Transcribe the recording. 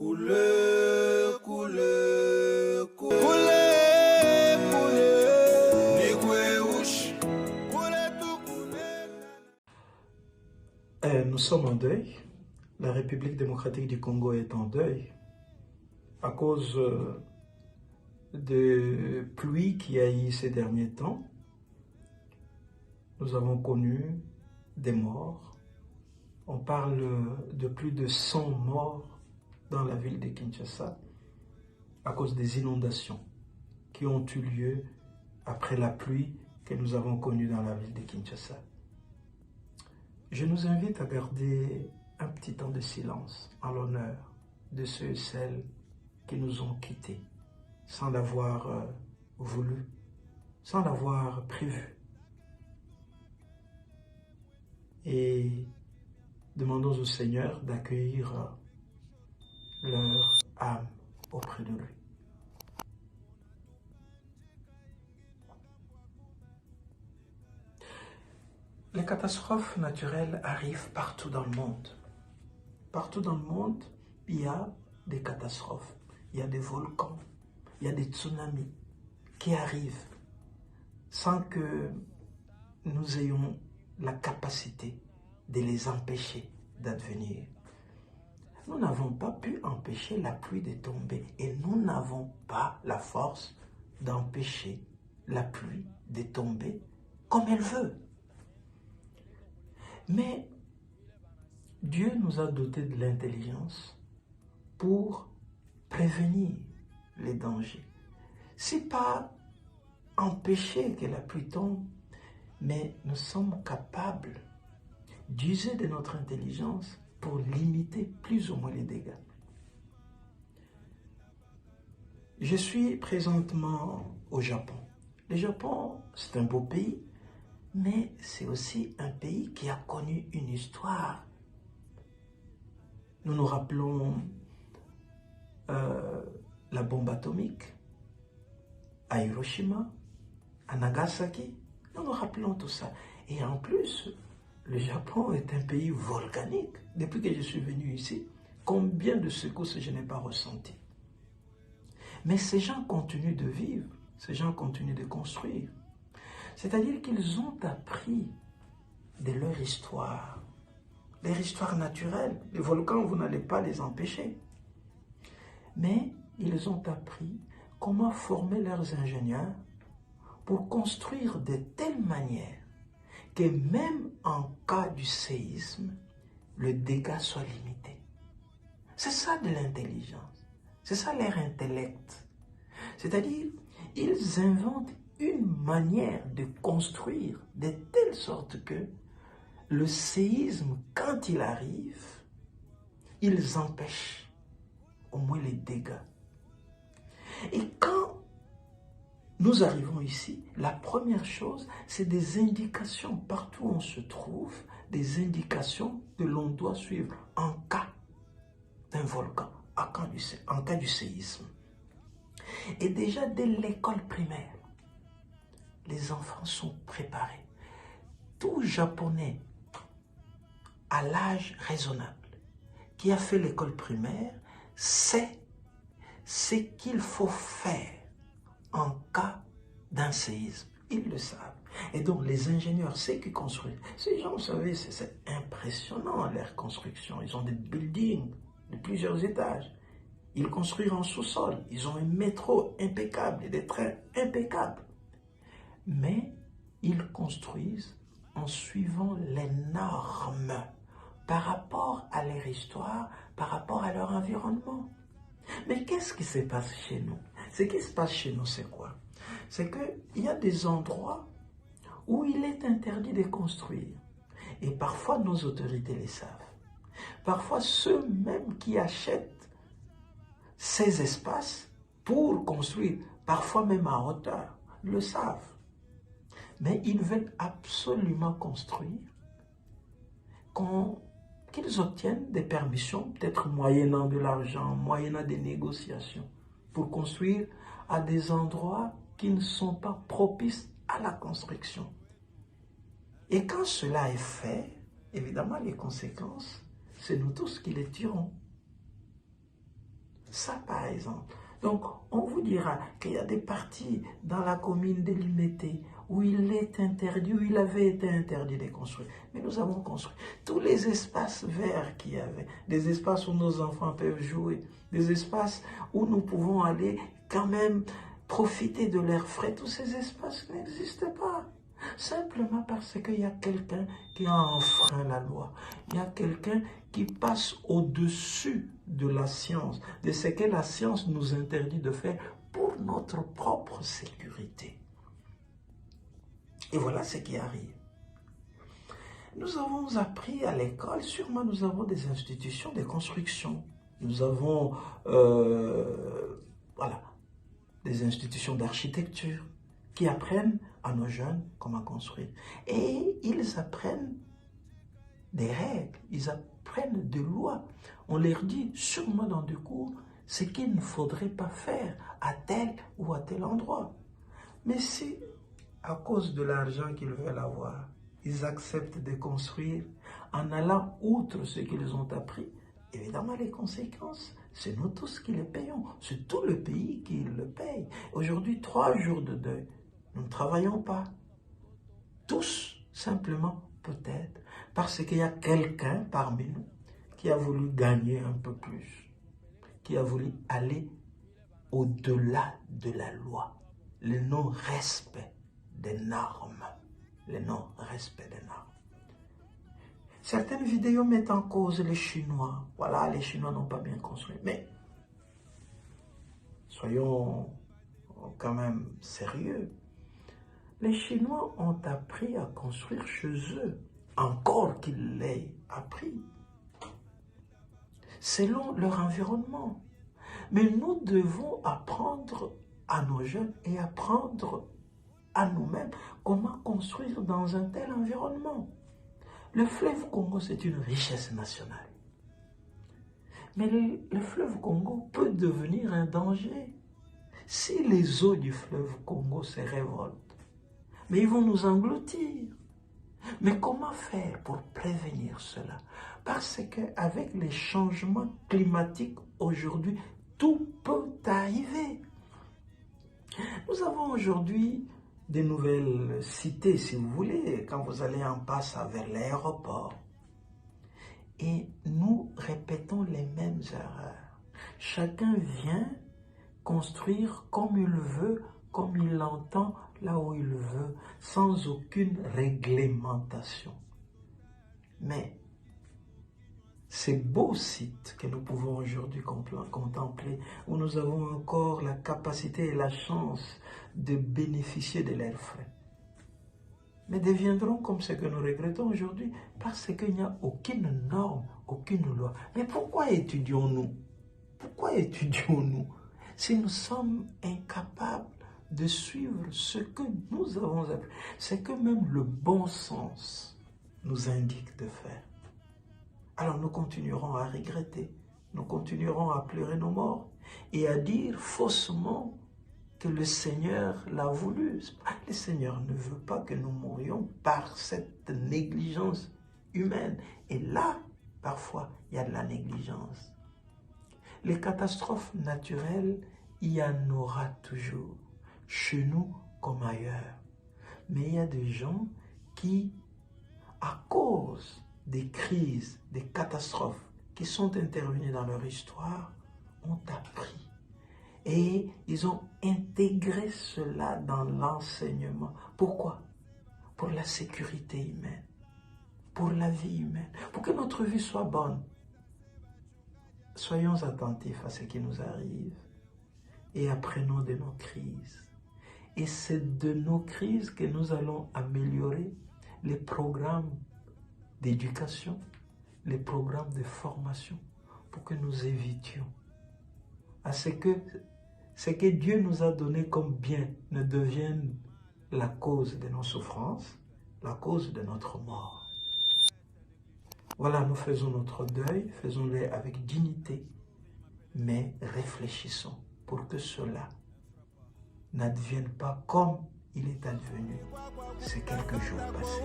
Coulez, coulez, coulez, Nous sommes en deuil. La République démocratique du Congo est en deuil à cause de pluies qui a eu ces derniers temps. Nous avons connu des morts. On parle de plus de 100 morts dans la ville de Kinshasa à cause des inondations qui ont eu lieu après la pluie que nous avons connue dans la ville de Kinshasa. Je nous invite à garder un petit temps de silence en l'honneur de ceux et celles qui nous ont quittés sans l'avoir voulu, sans l'avoir prévu. Et demandons au Seigneur d'accueillir leur âme auprès de lui. Les catastrophes naturelles arrivent partout dans le monde. Partout dans le monde, il y a des catastrophes. Il y a des volcans, il y a des tsunamis qui arrivent sans que nous ayons la capacité de les empêcher d'advenir. Nous n'avons pas pu empêcher la pluie de tomber et nous n'avons pas la force d'empêcher la pluie de tomber comme elle veut. Mais Dieu nous a dotés de l'intelligence pour prévenir les dangers. C'est pas empêcher que la pluie tombe, mais nous sommes capables d'user de notre intelligence pour limiter plus ou moins les dégâts. Je suis présentement au Japon. Le Japon, c'est un beau pays, mais c'est aussi un pays qui a connu une histoire. Nous nous rappelons la bombe atomique à Hiroshima, à Nagasaki. Nous nous rappelons tout ça. Et en plus, le Japon est un pays volcanique. Depuis que je suis venu ici, combien de secousses je n'ai pas ressenti. Mais ces gens continuent de vivre, ces gens continuent de construire. C'est-à-dire qu'ils ont appris de leur histoire naturelle. Les volcans, vous n'allez pas les empêcher. Mais ils ont appris comment former leurs ingénieurs pour construire de telle manière que même en cas du séisme, le dégât soit limité. C'est ça de l'intelligence. C'est ça leur intellect. C'est-à-dire, ils inventent une manière de construire de telle sorte que le séisme, quand il arrive, ils empêchent au moins les dégâts. Et quand nous arrivons ici, la première chose, c'est des indications. Partout où on se trouve, des indications que l'on doit suivre en cas d'un volcan, en cas du séisme. Et déjà dès l'école primaire, les enfants sont préparés. Tout Japonais à l'âge raisonnable qui a fait l'école primaire sait ce qu'il faut faire en cas d'un séisme. Ils le savent. Et donc les ingénieurs, ceux qui construisent, ces gens, vous savez, c'est impressionnant leur construction. Ils ont des buildings de plusieurs étages. Ils construisent en sous-sol. Ils ont un métro impeccable et des trains impeccables. Mais ils construisent en suivant les normes par rapport à leur histoire, par rapport à leur environnement. Mais qu'est-ce qui se passe chez nous? Ce qui se passe chez nous, c'est quoi? C'est qu'il y a des endroits où il est interdit de construire. Et parfois, nos autorités les savent. Parfois, ceux même qui achètent ces espaces pour construire, parfois même à hauteur, le savent. Mais ils veulent absolument construire qu'ils obtiennent des permissions, peut-être moyennant de l'argent, moyennant des négociations, pour construire à des endroits qui ne sont pas propices à la construction. Et quand cela est fait, évidemment, les conséquences, c'est nous tous qui les tirons. Ça, par exemple. Donc, on vous dira qu'il y a des parties dans la commune délimitée où il est interdit, où il avait été interdit de construire. Mais nous avons construit tous les espaces verts qu'il y avait, des espaces où nos enfants peuvent jouer, des espaces où nous pouvons aller quand même profiter de l'air frais. Tous ces espaces n'existent pas. Simplement parce qu'il y a quelqu'un qui a enfreint la loi. Il y a quelqu'un qui passe au-dessus de la science, de ce que la science nous interdit de faire pour notre propre sécurité. Et voilà ce qui arrive. Nous avons appris à l'école, sûrement nous avons des institutions de construction. Nous avons des institutions d'architecture qui apprennent à nos jeunes comment construire. Et ils apprennent des règles, ils apprennent des lois. On leur dit sûrement dans des cours ce qu'il ne faudrait pas faire à tel ou à tel endroit. Mais si, à cause de l'argent qu'ils veulent avoir, ils acceptent de construire en allant outre ce qu'ils ont appris, évidemment les conséquences, c'est nous tous qui les payons, c'est tout le pays qui le paye. Aujourd'hui, 3 jours de deuil, nous ne travaillons pas. Tous, simplement, peut-être, parce qu'il y a quelqu'un parmi nous qui a voulu gagner un peu plus, qui a voulu aller au-delà de la loi, le non-respect des normes, le non-respect des normes. Certaines vidéos mettent en cause les Chinois. Voilà, les Chinois n'ont pas bien construit. Mais soyons quand même sérieux. Les Chinois ont appris à construire chez eux, encore qu'ils l'aient appris, selon leur environnement. Mais nous devons apprendre à nos jeunes et apprendre à nous-mêmes comment construire dans un tel environnement. Le fleuve Congo, c'est une richesse nationale. Mais le fleuve Congo peut devenir un danger si les eaux du fleuve Congo se révoltent. Mais ils vont nous engloutir. Mais comment faire pour prévenir cela? Parce qu'avec les changements climatiques aujourd'hui, tout peut arriver. Nous avons aujourd'hui des nouvelles cités, si vous voulez, quand vous allez en passant vers l'aéroport. Et nous répétons les mêmes erreurs. Chacun vient construire comme il veut, comme il l'entend, là où il veut, sans aucune réglementation. Mais ces beaux sites que nous pouvons aujourd'hui contempler, où nous avons encore la capacité et la chance de bénéficier de l'air frais, mais deviendront comme ce que nous regrettons aujourd'hui, parce qu'il n'y a aucune norme, aucune loi. Mais pourquoi étudions-nous? Pourquoi étudions-nous si nous sommes incapables de suivre ce que nous avons appris, ce que même le bon sens nous indique de faire? Alors nous continuerons à regretter, nous continuerons à pleurer nos morts et à dire faussement que le Seigneur l'a voulu. Le Seigneur ne veut pas que nous mourions par cette négligence humaine. Et là, parfois, il y a de la négligence. Les catastrophes naturelles, il y en aura toujours, chez nous comme ailleurs. Mais il y a des gens qui, à cause des crises, des catastrophes qui sont intervenues dans leur histoire, ont appris. Et ils ont intégré cela dans l'enseignement. Pourquoi? Pour la sécurité humaine, pour la vie humaine, pour que notre vie soit bonne. Soyons attentifs à ce qui nous arrive et apprenons de nos crises. Et c'est de nos crises que nous allons améliorer les programmes d'éducation, les programmes de formation, pour que nous évitions à ce que Dieu nous a donné comme bien ne devienne la cause de nos souffrances, la cause de notre mort. Voilà, nous faisons notre deuil, faisons-le avec dignité, mais réfléchissons pour que cela n'advienne pas comme il est advenu ces quelques jours passés.